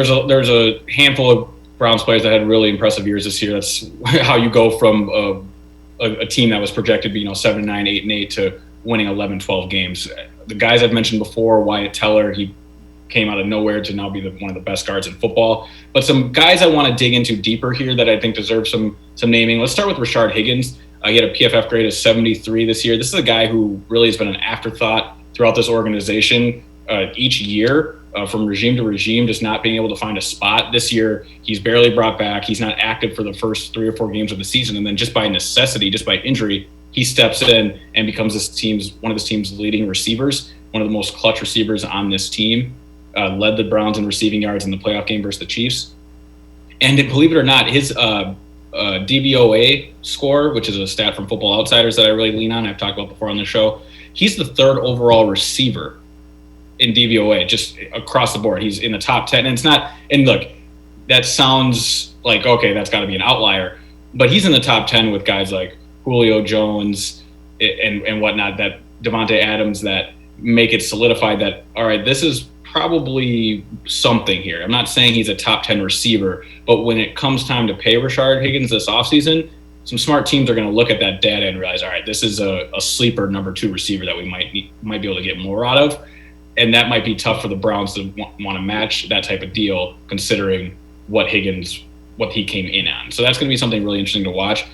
there's a handful of Browns players that had really impressive years this year. That's how you go from a team that was projected to be 7-9, 8-8 to winning 11, 12 games. The guys I've mentioned before, Wyatt Teller, he came out of nowhere to now be one of the best guards in football. But some guys I want to dig into deeper here that I think deserve some naming. Let's start with Rashard Higgins. He had a PFF grade of 73 this year. This is a guy who really has been an afterthought throughout this organization each year, from regime to regime, just not being able to find a spot. This year, he's barely brought back. He's not active for the first 3 or 4 games of the season. And then just by necessity, just by injury, he steps in and becomes one of this team's leading receivers, one of the most clutch receivers on this team. Led the Browns in receiving yards in the playoff game versus the Chiefs. And believe it or not, his DVOA score, which is a stat from Football Outsiders that I really lean on, I've talked about before on the show, he's the 3rd overall receiver in DVOA, just across the board. He's in the top 10. And it's not, and look, that sounds like, okay, that's got to be an outlier. But he's in the top 10 with guys like Julio Jones and whatnot, that Devontae Adams, that make it solidified that, all right, this is probably something here. I'm not saying he's a top 10 receiver, but when it comes time to pay Rashard Higgins this offseason, some smart teams are going to look at that data and realize, all right, this is a sleeper number 2 receiver that we might be able to get more out of. And that might be tough for the Browns to want to match that type of deal, considering what he came in on. So that's going to be something really interesting to watch.